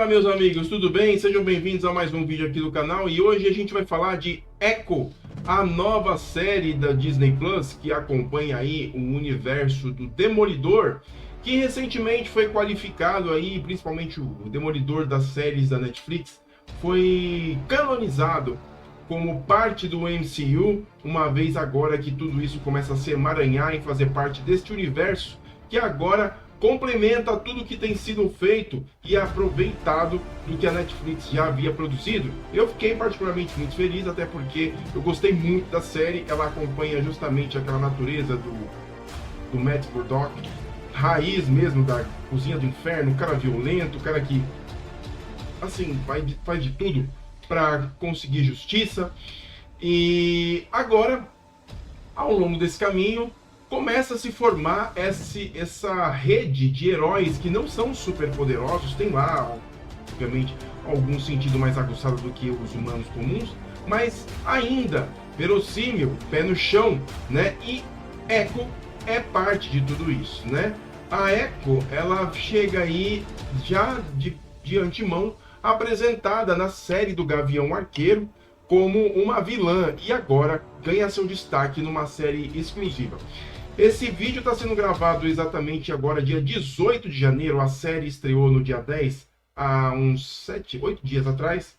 Fala, meus amigos, tudo bem? Sejam bem-vindos a mais um vídeo aqui do canal e hoje a gente vai falar de Echo, a nova série da Disney Plus que acompanha aí o universo do Demolidor, que recentemente foi qualificado aí, principalmente o Demolidor das séries da Netflix, foi canonizado como parte do MCU, uma vez agora que tudo isso começa a se emaranhar e fazer parte deste universo que agora complementa tudo que tem sido feito e aproveitado do que a Netflix já havia produzido. Eu fiquei particularmente muito feliz, até porque eu gostei muito da série. Ela acompanha justamente aquela natureza do Matt Murdock, raiz mesmo da cozinha do inferno, o cara violento, o cara que assim faz de tudo para conseguir justiça. E agora, ao longo desse caminho, começa a se formar essa rede de heróis que não são super poderosos. Tem lá, obviamente, algum sentido mais aguçado do que os humanos comuns, mas ainda verossímil, pé no chão, né? E Echo é parte de tudo isso, né? A Echo, ela chega aí já de antemão apresentada na série do Gavião Arqueiro como uma vilã e agora ganha seu destaque numa série exclusiva. Esse vídeo está sendo gravado exatamente agora, dia 18 de janeiro. A série estreou no dia 10, há uns 8 dias atrás.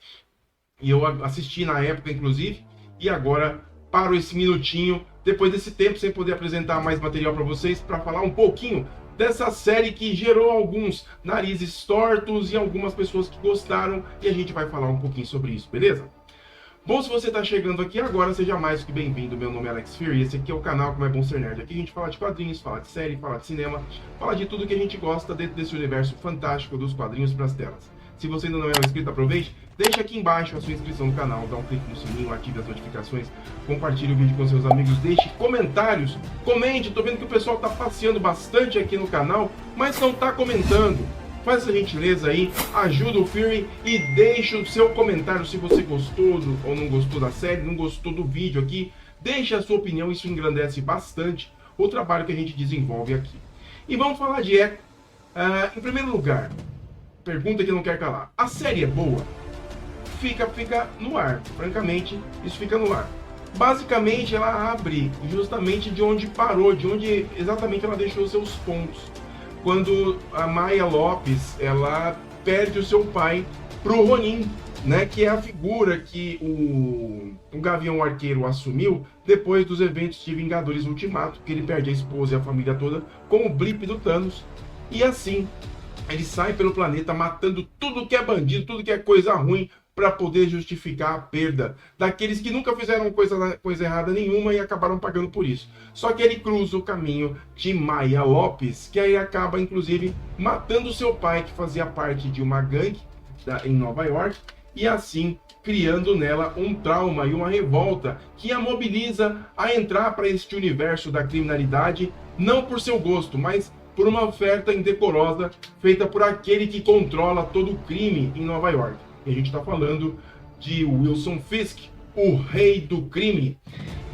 E eu assisti na época, inclusive. E agora paro esse minutinho, depois desse tempo, sem poder apresentar mais material para vocês, para falar um pouquinho dessa série que gerou alguns narizes tortos e algumas pessoas que gostaram. E a gente vai falar um pouquinho sobre isso, beleza? Bom, se você está chegando aqui agora, seja mais do que bem-vindo. Meu nome é Alex Fury e esse aqui é o canal Como é Bom Ser Nerd. Aqui a gente fala de quadrinhos, fala de série, fala de cinema, fala de tudo que a gente gosta dentro desse universo fantástico dos quadrinhos para as telas. Se você ainda não é inscrito, aproveite, deixa aqui embaixo a sua inscrição no canal, dá um clique no sininho, ative as notificações, compartilhe o vídeo com seus amigos, deixe comentários, comente. Tô vendo que o pessoal tá passeando bastante aqui no canal, mas não tá comentando. Faz essa gentileza aí, ajuda o Fury e deixa o seu comentário se você gostou ou não gostou da série, não gostou do vídeo aqui. Deixa a sua opinião, isso engrandece bastante o trabalho que a gente desenvolve aqui. E vamos falar de Echo. Em primeiro lugar, pergunta que não quer calar. A série é boa? Fica no ar. Francamente, isso fica no ar. Basicamente, ela abre justamente de onde parou, de onde exatamente ela deixou seus pontos. Quando a Maya Lopes, ela perde o seu pai pro Ronin, né, que é a figura que o Gavião Arqueiro assumiu depois dos eventos de Vingadores Ultimato, que ele perde a esposa e a família toda com o blip do Thanos, e assim ele sai pelo planeta matando tudo que é bandido, tudo que é coisa ruim, para poder justificar a perda daqueles que nunca fizeram coisa errada nenhuma e acabaram pagando por isso. Só que ele cruza o caminho de Maya Lopes, que aí acaba, inclusive, matando seu pai, que fazia parte de uma gangue em Nova York, e assim criando nela um trauma e uma revolta que a mobiliza a entrar para este universo da criminalidade, não por seu gosto, mas por uma oferta indecorosa feita por aquele que controla todo o crime em Nova York. E a gente está falando de Wilson Fisk, o rei do crime.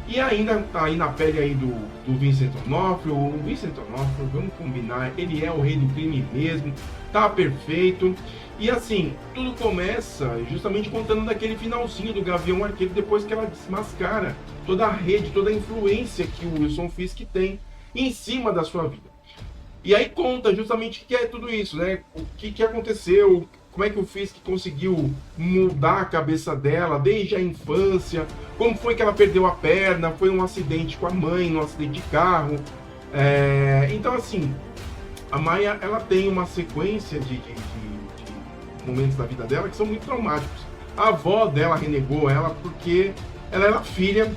E ainda tá aí na pele aí do Vincent D'Onofrio. O Vincent D'Onofrio, vamos combinar, ele é o rei do crime mesmo, tá perfeito. E assim, tudo começa justamente contando daquele finalzinho do Gavião Arqueiro, depois que ela desmascara toda a rede, toda a influência que o Wilson Fisk tem em cima da sua vida. E aí conta justamente o que é tudo isso, né? O que aconteceu, como é que o Fisk conseguiu mudar a cabeça dela desde a infância, como foi que ela perdeu a perna, foi um acidente com a mãe, um acidente de carro. Então assim, a Maya, ela tem uma sequência de momentos da vida dela que são muito traumáticos. A avó dela renegou ela porque ela era filha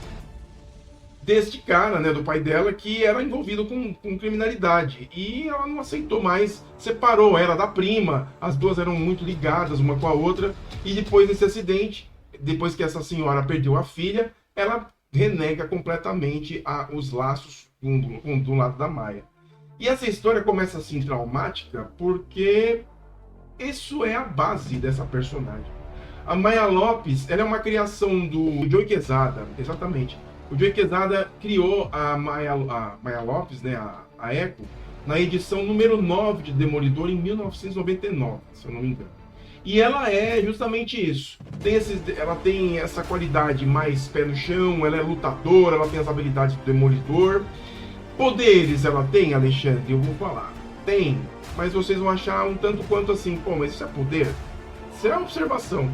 deste cara, né, do pai dela, que era envolvido com criminalidade. E ela não aceitou mais, separou ela da prima, as duas eram muito ligadas uma com a outra, e depois desse acidente, depois que essa senhora perdeu a filha, ela renega completamente os laços do lado da Maya. E essa história começa assim traumática, porque isso é a base dessa personagem. A Maya Lopes, ela é uma criação do Joe Quesada, exatamente. O Joe Quesada criou a Maya Lopes, né, a Echo, na edição número 9 de Demolidor, em 1999, se eu não me engano. E ela é justamente isso. Ela tem essa qualidade mais pé no chão, ela é lutadora, ela tem as habilidades do Demolidor. Poderes ela tem, Alexandre? Eu vou falar. Tem, mas vocês vão achar um tanto quanto assim, pô, mas isso é poder? Isso é observação.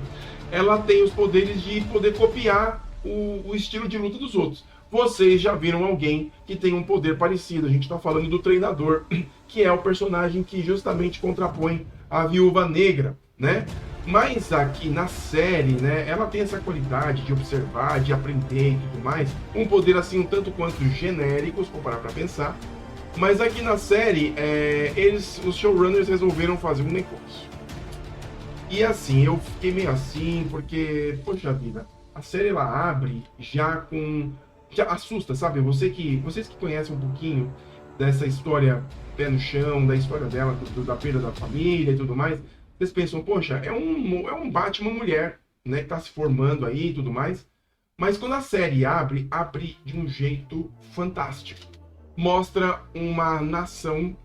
Ela tem os poderes de poder copiar o estilo de luta dos outros. Vocês já viram alguém que tem um poder parecido. A gente está falando do treinador, que é o personagem que justamente contrapõe a Viúva Negra, né? Mas aqui na série, né, ela tem essa qualidade de observar, de aprender e tudo mais. Um poder assim um tanto quanto genérico, se for parar pra pensar. Mas aqui na série, os showrunners resolveram fazer um negócio. E assim, eu fiquei meio assim, porque, poxa vida, a série ela abre já com... Já assusta, sabe? Vocês que conhecem um pouquinho dessa história pé no chão, da história dela, da perda da família e tudo mais, vocês pensam, poxa, é um Batman mulher, né, que tá se formando aí e tudo mais. Mas quando a série abre de um jeito fantástico. Mostra uma nação,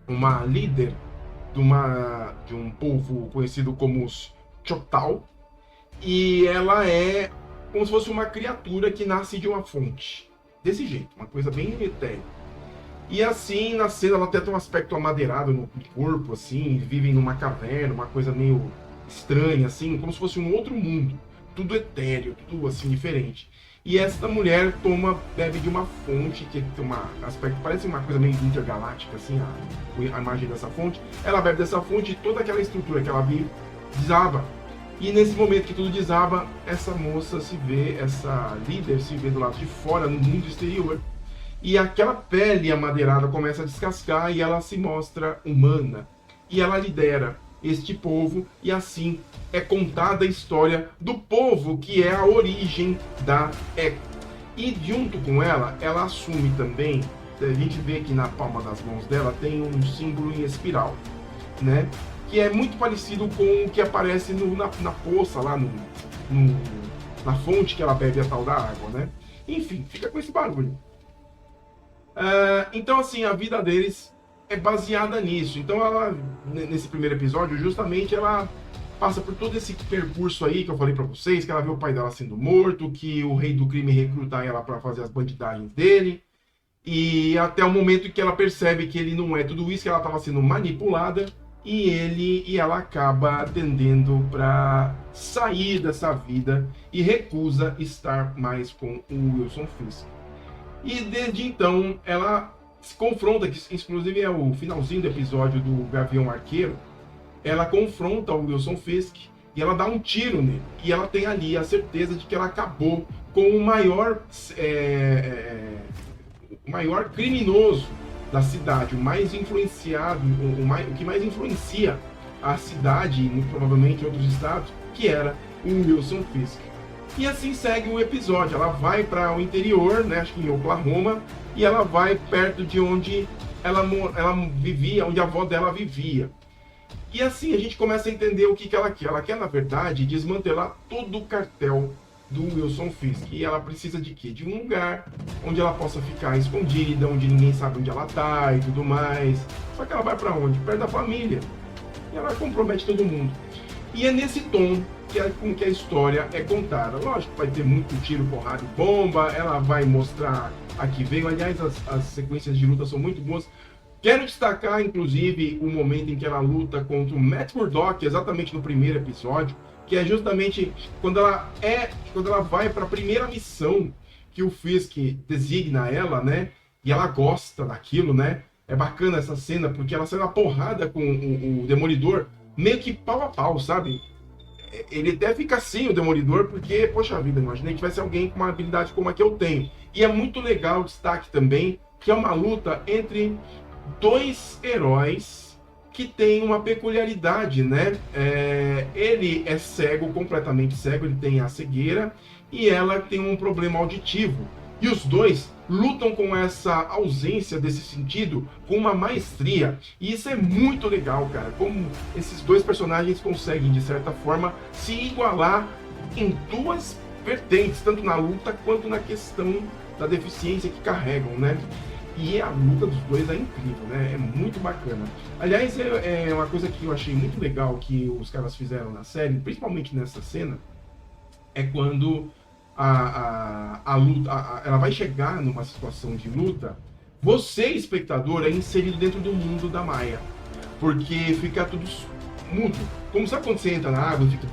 uma líder de um povo conhecido como os Choctaw, e ela é como se fosse uma criatura que nasce de uma fonte. Desse jeito, uma coisa bem etérea. E assim, na cena, ela até tem um aspecto amadeirado no corpo, assim, vivem numa caverna, uma coisa meio estranha, assim, como se fosse um outro mundo. Tudo etéreo, tudo assim, diferente. E esta mulher bebe de uma fonte que tem um aspecto, parece uma coisa meio intergaláctica, assim, a imagem dessa fonte. Ela bebe dessa fonte e toda aquela estrutura que ela vive desaba. E nesse momento que tudo desaba, essa moça essa líder se vê do lado de fora, no mundo exterior. E aquela pele amadeirada começa a descascar e ela se mostra humana. E ela lidera este povo e assim é contada a história do povo que é a origem da Echo. E junto com ela assume também, a gente vê que na palma das mãos dela tem um símbolo em espiral, né? Que é muito parecido com o que aparece na poça, lá na fonte que ela bebe a tal da água, né? Enfim, fica com esse barulho. Então, assim, a vida deles é baseada nisso. Então, ela, nesse primeiro episódio, justamente, ela passa por todo esse percurso aí que eu falei pra vocês, que ela vê o pai dela sendo morto, que o rei do crime recruta ela pra fazer as bandidagens dele, e até o momento em que ela percebe que ele não é tudo isso, que ela estava sendo manipulada, e ela acaba tendendo para sair dessa vida e recusa estar mais com o Wilson Fisk. E desde então ela se confronta, que inclusive é o finalzinho do episódio do Gavião Arqueiro, ela confronta o Wilson Fisk e ela dá um tiro nele. E ela tem ali a certeza de que ela acabou com o maior criminoso da cidade, o mais influenciado, o que mais influencia a cidade, e muito provavelmente em outros estados, que era o Wilson Fisk. E assim segue o episódio. Ela vai para o interior, né, acho que em Oklahoma, e ela vai perto de onde ela vivia, onde a avó dela vivia. E assim a gente começa a entender o que ela quer. Ela quer, na verdade, desmantelar todo o cartel do Wilson Fisk. E ela precisa de quê? De um lugar onde ela possa ficar escondida, onde ninguém sabe onde ela tá e tudo mais. Só que ela vai para onde? Perto da família. E ela compromete todo mundo. E é nesse tom com que a história é contada. Lógico, vai ter muito tiro, porrada e bomba. Ela vai mostrar a que veio. Aliás, as sequências de luta são muito boas. Quero destacar, inclusive, o momento em que ela luta contra o Matt Murdock, exatamente no primeiro episódio, que é justamente quando ela vai para a primeira missão que o Fisk designa ela, né? E ela gosta daquilo, né? É bacana essa cena, porque ela sai na porrada com o Demolidor, meio que pau a pau, sabe? Ele até fica assim, o Demolidor, porque, poxa vida, imaginei que tivesse alguém com uma habilidade como a que eu tenho. E é muito legal o destaque também, que é uma luta entre dois heróis que tem uma peculiaridade, né? Ele é cego, completamente cego, ele tem a cegueira, e ela tem um problema auditivo. E os dois lutam com essa ausência desse sentido com uma maestria. E isso é muito legal, cara. Como esses dois personagens conseguem, de certa forma, se igualar em duas vertentes, tanto na luta quanto na questão da deficiência que carregam, né? E a luta dos dois é incrível, né? É muito bacana. Aliás, é uma coisa que eu achei muito legal que os caras fizeram na série, principalmente nessa cena, é quando a luta, ela vai chegar numa situação de luta, você, espectador, é inserido dentro do mundo da Maia. Porque fica tudo mudo. Como sabe quando você entra na água e fica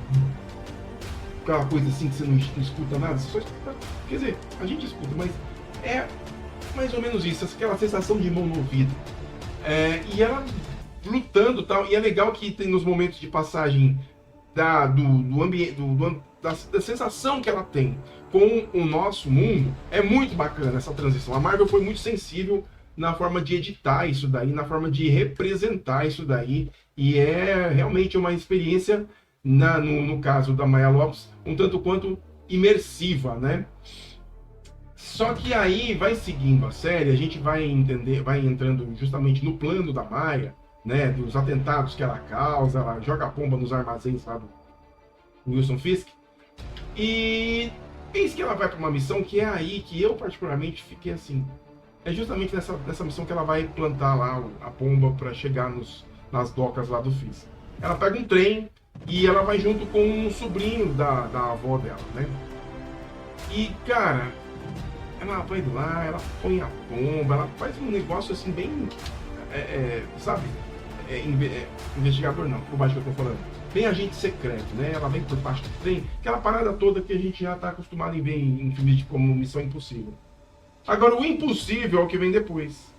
aquela coisa assim que você não escuta nada? Você só escuta. Quer dizer, a gente escuta, mas é mais ou menos isso, aquela sensação de mão no ouvido. E ela lutando e tal, e é legal que tem nos momentos de passagem do ambiente, da sensação que ela tem com o nosso mundo, é muito bacana essa transição. A Marvel foi muito sensível na forma de editar isso daí, na forma de representar isso daí, e é realmente uma experiência, no caso da Maya Lopes, um tanto quanto imersiva, né? Só que aí vai seguindo a série, a gente vai entrando justamente no plano da Maia, né, dos atentados que ela causa, ela joga a pomba nos armazéns lá do Wilson Fisk, e eis que ela vai para uma missão que é aí que eu particularmente fiquei assim, é justamente nessa missão que ela vai plantar lá a pomba para chegar nas docas lá do Fisk. Ela pega um trem e ela vai junto com um sobrinho da avó dela, né, e cara, ela vai lá, ela põe a pomba, ela faz um negócio assim bem, sabe, investigador não, por baixo que eu tô falando, bem agente secreto, né? Ela vem por baixo do trem, aquela parada toda que a gente já tá acostumado em ver em filmes como Missão Impossível. Agora, o impossível é o que vem depois,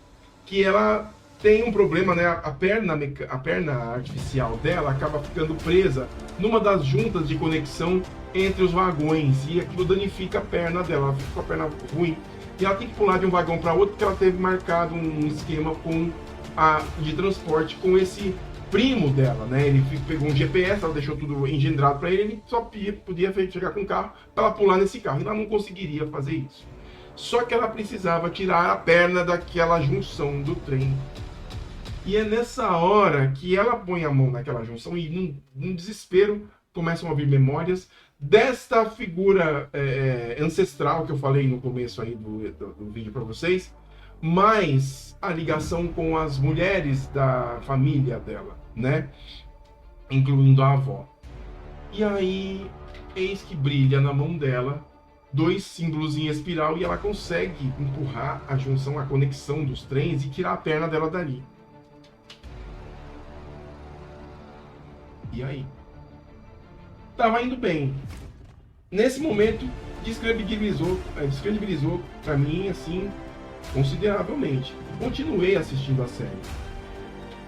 que ela tem um problema, né? A perna artificial dela acaba ficando presa numa das juntas de conexão entre os vagões, e aquilo danifica a perna dela, ela fica com a perna ruim, e ela tem que pular de um vagão para outro porque ela teve marcado um esquema de transporte com esse primo dela, né? Ele pegou um GPS, ela deixou tudo engendrado para ele só podia chegar com o carro para ela pular nesse carro, e ela não conseguiria fazer isso. Só que ela precisava tirar a perna daquela junção do trem. E é nessa hora que ela põe a mão naquela junção e, num desespero, começam a vir memórias desta figura ancestral que eu falei no começo aí do vídeo para vocês, mais a ligação com as mulheres da família dela, né? Incluindo a avó. E aí, eis que brilha na mão dela 2 símbolos em espiral e ela consegue empurrar a junção, a conexão dos trens e tirar a perna dela dali. E aí? Tava indo bem. Nesse momento, descredibilizou pra mim, assim, consideravelmente. Continuei assistindo a série.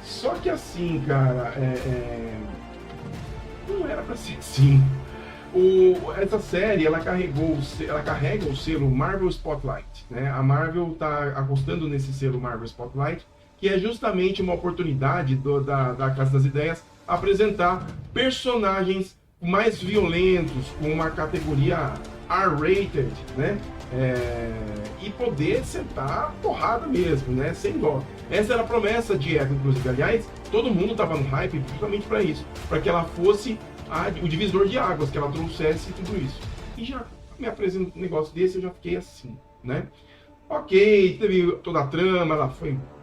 Só que assim, cara, não era pra ser assim. Essa série, ela carrega o selo Marvel Spotlight, né? A Marvel tá apostando nesse selo Marvel Spotlight, que é justamente uma oportunidade da Casa das Ideias apresentar personagens mais violentos, com uma categoria R-rated, né? E poder sentar porrada mesmo, né? Sem dó. Essa era a promessa de Echo, inclusive. Aliás, todo mundo estava no hype justamente para isso, para que ela fosse o divisor de águas, que ela trouxesse tudo isso. E já me apresenta um negócio desse, eu já fiquei assim, né? Ok, teve toda a trama, ela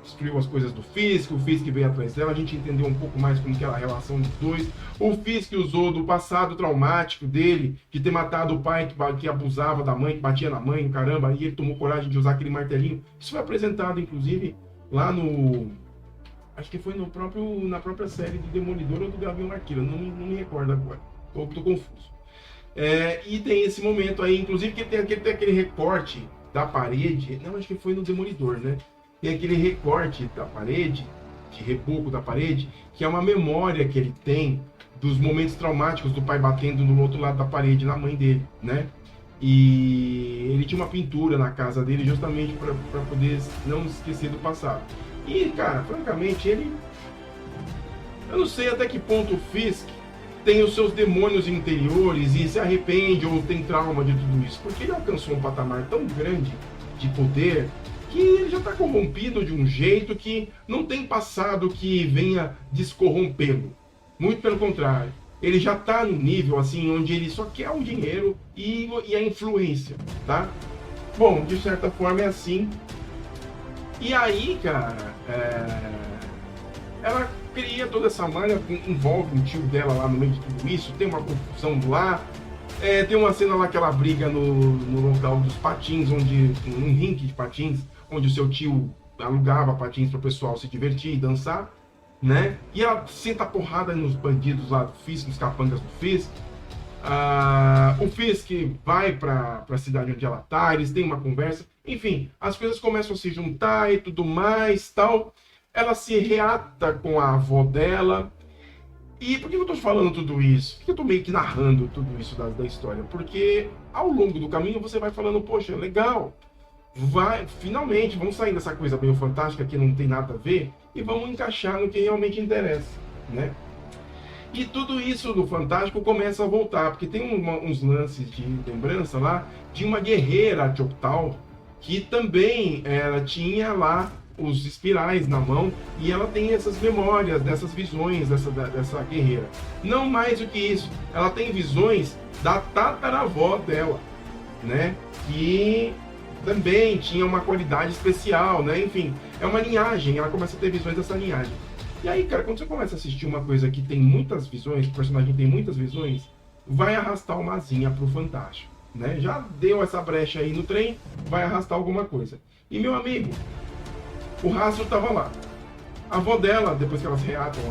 destruiu as coisas do Fisk, o Fisk veio atrás dela, a gente entendeu um pouco mais como que era a relação dos dois. O Fisk usou do passado traumático dele, de ter matado o pai que abusava da mãe, que batia na mãe, caramba, e ele tomou coragem de usar aquele martelinho. Isso foi apresentado, inclusive, lá acho que foi na própria série do Demolidor ou do Gavião Arqueiro, não me recordo agora, tô confuso. E tem esse momento aí, inclusive, que tem aquele recorte da parede, não, acho que foi no Demolidor, né? Tem aquele recorte da parede, de reboco da parede, que é uma memória que ele tem dos momentos traumáticos do pai batendo no outro lado da parede, na mãe dele, né? E ele tinha uma pintura na casa dele justamente para poder não esquecer do passado. E, cara, francamente, eu não sei até que ponto o Fisk tem os seus demônios interiores e se arrepende ou tem trauma de tudo isso, porque ele alcançou um patamar tão grande de poder que ele já está corrompido de um jeito que não tem passado que venha descorrompê-lo. Muito pelo contrário. Ele já está no nível assim onde ele só quer o dinheiro e a influência, tá? Bom, de certa forma é assim E aí, cara, ela cria toda essa malha, envolve o tio dela lá no meio de tudo isso, tem uma confusão lá. Tem uma cena lá que ela briga no local dos patins, onde um rink de patins, onde o seu tio alugava patins para o pessoal se divertir e dançar, né? E ela senta a porrada nos bandidos lá do Fisk, nos capangas do Fisk. O Fisk vai para a cidade onde ela tá, eles têm uma conversa. Enfim, as coisas começam a se juntar e tudo mais, tal. Ela se reata com a avó dela. E por que eu tô falando tudo isso? Por que eu tô meio que narrando tudo isso da história? Porque ao longo do caminho você vai falando, poxa, legal, finalmente, vamos sair dessa coisa meio fantástica que não tem nada a ver e vamos encaixar no que realmente interessa, né? E tudo isso do Fantástico começa a voltar, porque tem uns lances de lembrança lá de uma guerreira Choctaw que também ela tinha lá os espirais na mão, e ela tem essas memórias, dessas visões dessa guerreira. Não mais do que isso, ela tem visões da tataravó dela, né? Que também tinha uma qualidade especial, né? Enfim, é uma linhagem, ela começa a ter visões dessa linhagem. E aí, cara, quando você começa a assistir uma coisa que tem muitas visões, o personagem tem muitas visões, vai arrastar uma asinha pro Fantástico, né? Já deu essa brecha aí no trem, vai arrastar alguma coisa. E meu amigo, o rastro estava lá. A avó dela, depois que elas reatam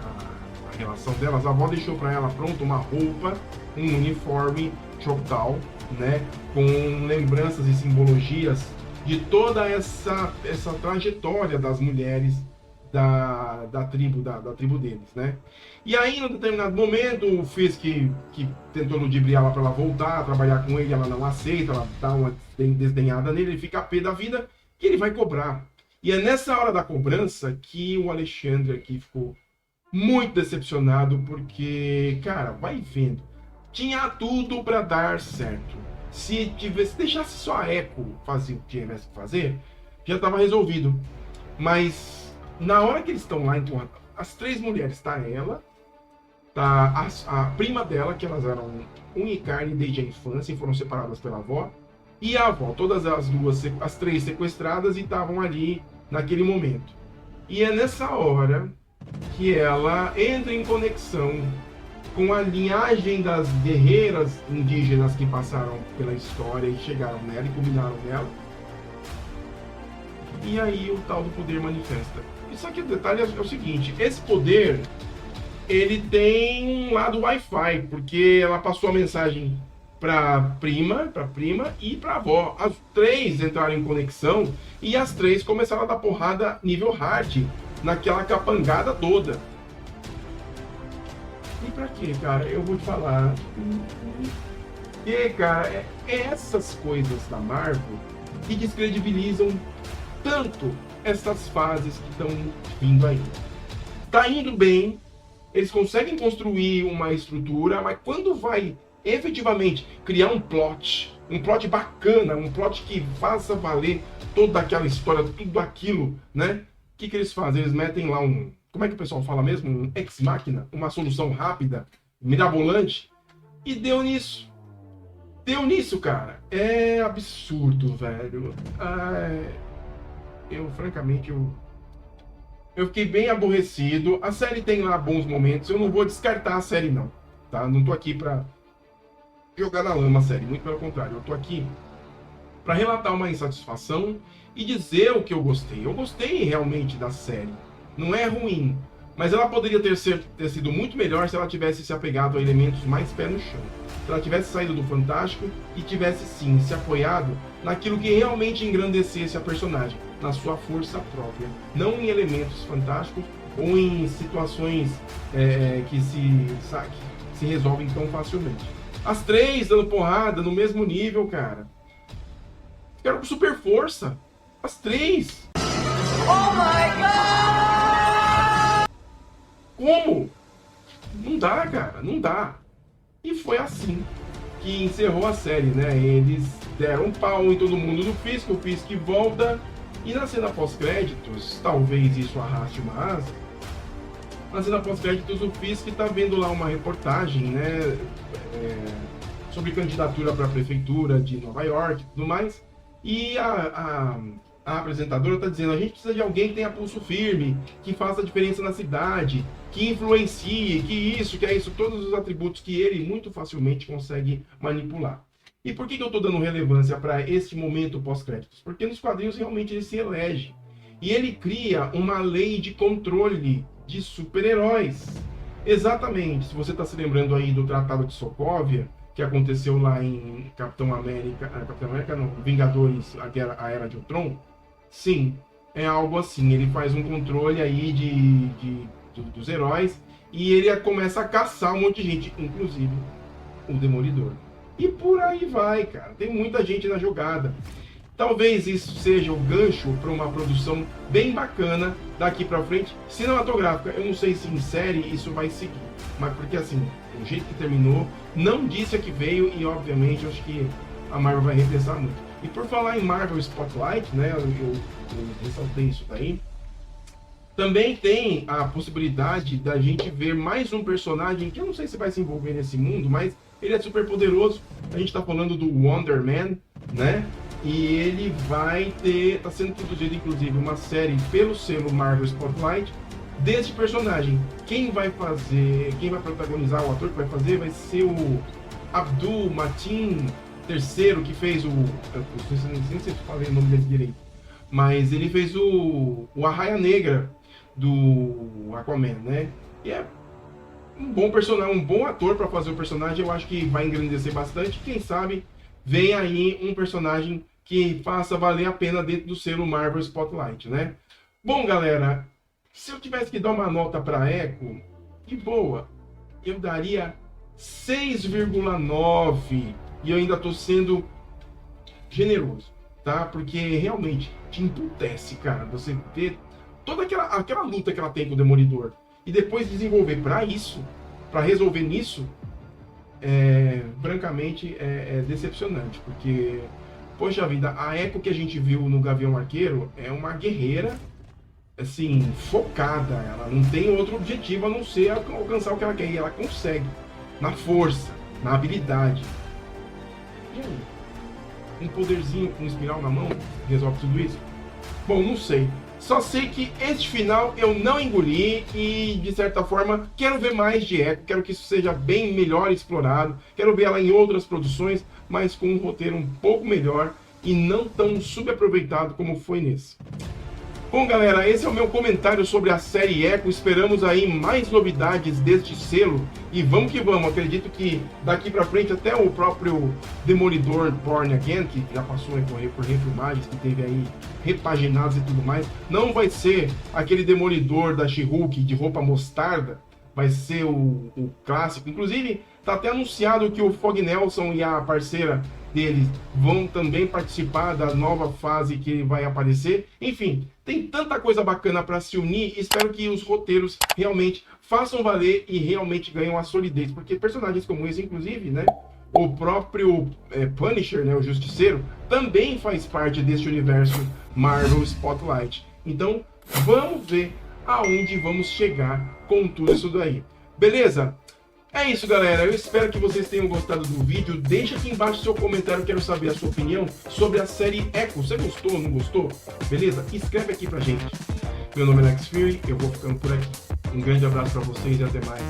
a relação delas, a avó deixou para ela pronto uma roupa, um uniforme Choctaw, né, com lembranças e simbologias de toda essa trajetória das mulheres da tribo deles, né? E aí, em um determinado momento, o Fisk que tentou ludibriar ela para ela voltar a trabalhar com ele, ela não aceita, ela dá uma desdenhada nele, ele fica a pé da vida, que ele vai cobrar. E é nessa hora da cobrança que o Alexandre aqui ficou muito decepcionado, porque, cara, vai vendo, tinha tudo para dar certo. Se deixasse só a Echo fazer o que tivesse que fazer, já estava resolvido. Mas na hora que eles estão lá, então, as três mulheres, tá ela, tá a prima dela, que elas eram unha e carne desde a infância e foram separadas pela avó, e a avó, todas as três sequestradas e estavam ali naquele momento. E é nessa hora que ela entra em conexão com a linhagem das guerreiras indígenas que passaram pela história e chegaram nela e culminaram nela. E aí o tal do poder manifesta. E só que o detalhe é o seguinte, esse poder, ele tem um lado Wi-Fi, porque ela passou a mensagem para prima e para avó. As três entraram em conexão e as três começaram a dar porrada nível hard naquela capangada toda. E pra quê, cara? Eu vou te falar. E, cara, essas coisas da Marvel que descredibilizam tanto essas fases que estão vindo aí. Tá indo bem, eles conseguem construir uma estrutura, mas quando vai efetivamente criar um plot bacana, um plot que faça valer toda aquela história, tudo aquilo, né? O que eles fazem? Eles metem lá como é que o pessoal fala mesmo? Um ex-máquina, uma solução rápida, mirabolante, e deu nisso. Deu nisso, cara. É absurdo, velho. Francamente, eu fiquei bem aborrecido. A série tem lá bons momentos, eu não vou descartar a série não, tá? Não tô aqui pra jogar na lama a série, muito pelo contrário. Eu tô aqui pra relatar uma insatisfação e dizer o que eu gostei. Eu gostei realmente da série. Não é ruim, mas ela poderia ter sido muito melhor se ela tivesse se apegado a elementos mais pé no chão. Se ela tivesse saído do Fantástico e tivesse sim se apoiado naquilo que realmente engrandecesse a personagem, na sua força própria, não em elementos fantásticos ou em situações que se resolvem tão facilmente. As três dando porrada no mesmo nível, cara. Ficaram com super força. As três. Oh my God! Como? Não dá, cara. Não dá. E foi assim que encerrou a série, né? Eles deram um pau em todo mundo do Fisk, o Fisk volta. E na cena pós-créditos, talvez isso arraste uma asa. Na cena pós-créditos, o Fisk está vendo lá uma reportagem, né? Sobre candidatura para a prefeitura de Nova York e tudo mais. E a a apresentadora está dizendo, a gente precisa de alguém que tenha pulso firme, que faça diferença na cidade, que influencie, que isso, que é isso, todos os atributos que ele muito facilmente consegue manipular. E por que eu estou dando relevância para este momento pós-créditos? Porque nos quadrinhos realmente ele se elege. E ele cria uma lei de controle de super-heróis. Exatamente, se você está se lembrando aí do Tratado de Sokovia, que aconteceu lá em Capitão América não, Vingadores, a Era de Ultron, sim, é algo assim, ele faz um controle aí dos heróis e ele começa a caçar um monte de gente, inclusive o Demolidor. E por aí vai, cara, tem muita gente na jogada. Talvez isso seja o gancho para uma produção bem bacana daqui para frente, cinematográfica. Eu não sei se em série isso vai seguir, mas porque assim, o jeito que terminou, não disse a que veio e obviamente eu acho que a Marvel vai repensar muito. E por falar em Marvel Spotlight, né, eu ressaltei isso daí, também tem a possibilidade da gente ver mais um personagem que eu não sei se vai se envolver nesse mundo, mas ele é super poderoso. A gente está falando do Wonder Man, né? E ele vai ter, está sendo produzido inclusive uma série pelo selo Marvel Spotlight desse personagem. Quem vai protagonizar, o ator que vai fazer vai ser o Abdul Mateen III, que fez não sei se eu falei o nome dele direito, mas ele fez o Arraia Negra do Aquaman, né? E é um bom personagem, um bom ator para fazer o personagem. Eu acho que vai engrandecer bastante. Quem sabe vem aí um personagem que faça valer a pena dentro do selo Marvel Spotlight, né? Bom, galera, se eu tivesse que dar uma nota para Echo, de boa, eu daria 6,9 e eu ainda estou sendo generoso, tá? Porque realmente te emputece, cara, você vê toda aquela luta que ela tem com o Demolidor e depois desenvolver para isso, para resolver nisso, francamente é decepcionante, porque poxa vida, a Echo que a gente viu no Gavião Arqueiro é uma guerreira, assim, focada. Ela não tem outro objetivo a não ser alcançar o que ela quer. E ela consegue, na força, na habilidade. E aí? Um poderzinho com um espiral na mão resolve tudo isso? Bom, não sei. Só sei que este final eu não engoli e, de certa forma, quero ver mais de Echo. Quero que isso seja bem melhor explorado. Quero ver ela em outras produções, mas com um roteiro um pouco melhor e não tão subaproveitado como foi nesse. Bom, galera, esse é o meu comentário sobre a série Echo. Esperamos aí mais novidades deste selo e vamos que vamos. Acredito que daqui pra frente até o próprio Demolidor Born Again, que já passou a correr por refilmagens, que teve aí repaginados e tudo mais, não vai ser aquele Demolidor da She-Hulk de roupa mostarda, vai ser o clássico. Inclusive, tá até anunciado que o Fog Nelson e a parceira deles vão também participar da nova fase que ele vai aparecer. Enfim, tem tanta coisa bacana para se unir. Espero que os roteiros realmente façam valer e realmente ganhem a solidez, porque personagens como esse, inclusive, né, o próprio Punisher, né, o Justiceiro, também faz parte deste universo Marvel Spotlight. Então, vamos ver aonde vamos chegar com tudo isso daí. Beleza? É isso, galera. Eu espero que vocês tenham gostado do vídeo. Deixa aqui embaixo seu comentário. Quero saber a sua opinião sobre a série Echo. Você gostou ou não gostou? Beleza? Escreve aqui pra gente. Meu nome é Alex Fury. Eu vou ficando por aqui. Um grande abraço pra vocês e até mais.